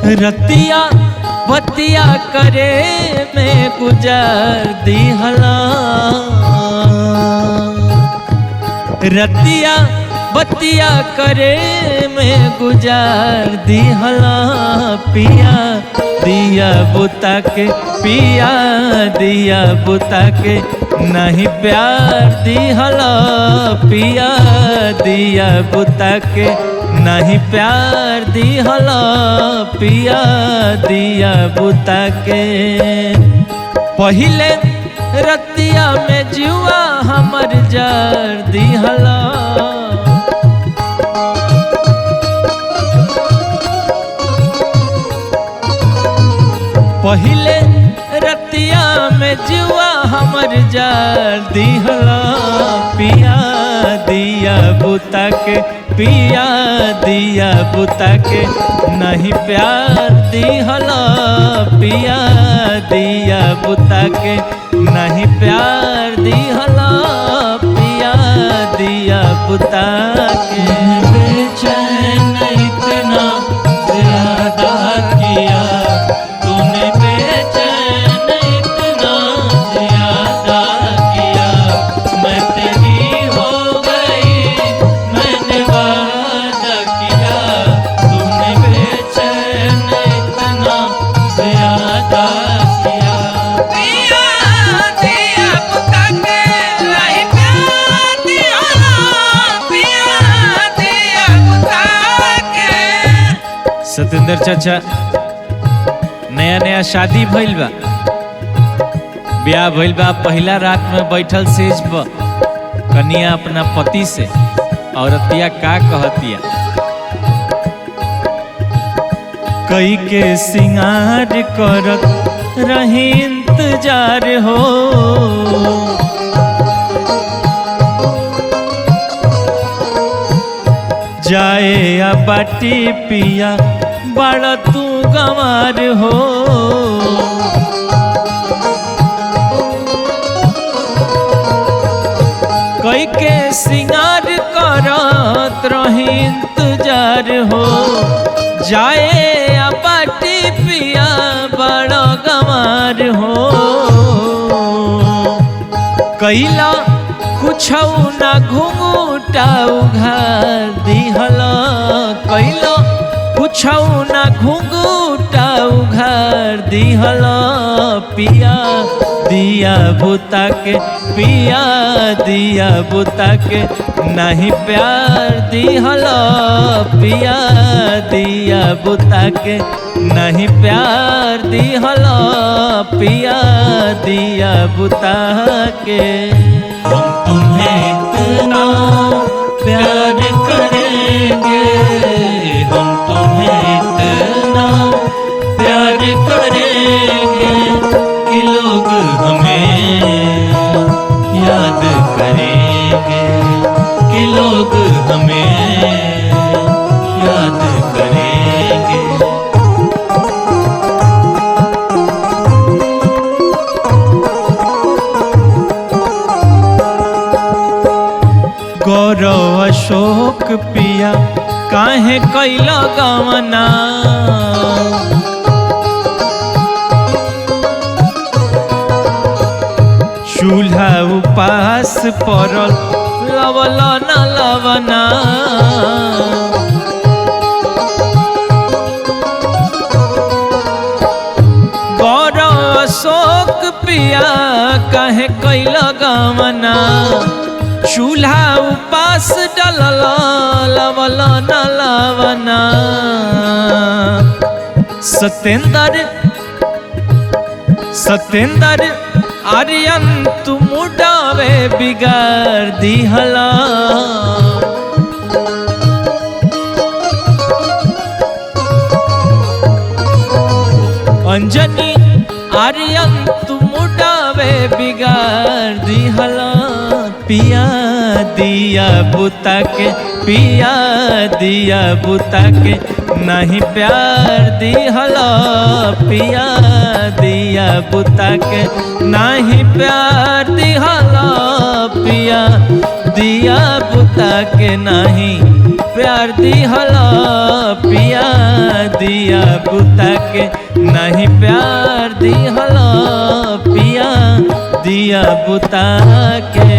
रतिया बतिया करे में गुजार दिहला, रतिया बतिया करे में गुजार दिहला। पिया दिया बुता के, पिया दिया बुता के नहीं प्यार दिहला। पिया दिया बुता के नहीं प्यार दिहला। पिया दिया बुता के पहिले रतिया में जुआ हमर जार दिहला। पहिले रतिया में जुआ हमर जार दिहला। पिया दिया बुता के, पिया दिया बुता के नहीं प्यार दिहला। पिया दिया बुता के नहीं प्यार दिहला। पिया दिया बुता के बेचैन इतना ज्यादा किया तूने, बेचैन इतना ज्यादा किया। मैं तेरी हो गई, मैंने वादा किया। तूने बेचैन इतना ज्यादा किया। पिया दिया बुता के नहीं प्यार दिहला। पिया दिया बुता के। सतेंद्र चाचा नया नया शादी भइल बा, ब्याह भइल बा। पहला रात में बैठल सेज पर कनिया अपना पति से औरतिया का कहतिया, कई के सिंगार करत रही इंतजार हो। जाए या बाटी पिया बड़ा तू गंवार हो। कई के सिंगार करत रही इंतजार हो। जाए या बाटी पिया बड़ा गंवार हो। कैला कुछ ना घुंघूटा उघार दिहला। कैला कुछ ना घुंघूटा उघार दिहला। पिया दिया बुता के, पिया दिया बुता के नहीं प्यार दिहला। पिया दिया बुता के नहीं प्यार दिहला। पिया दिया बुता के हम तुम्हें इतना प्यार करेंगे, हम तुम्हें इतना प्यार करेंगे कि लोग हमें याद करेंगे, कि लोग हमें याद करेंगे। गौरव अशोक पिया काहे कैला गवना। चूल्हा उपास परल लवल न लवना। गौरव अशोक पिया काहे कैला गवना। चूल्हा उपास डलल लवल न लवना। सतेंद्र आर्यन तू मुडावे बिगाड़ दिहला। अंजनी आर्यन तू मुडावे बिगाड़ दिहला। पिया दिया बुता के, पिया दिया बुता के नहीं प्यार दिहला। पिया दिया बुता के नहीं प्यार दिहला। पिया दिया बुता के नहीं प्यार दिहला पिया दिया बुता के नहीं प्यार दिहला पिया दिया बुता के।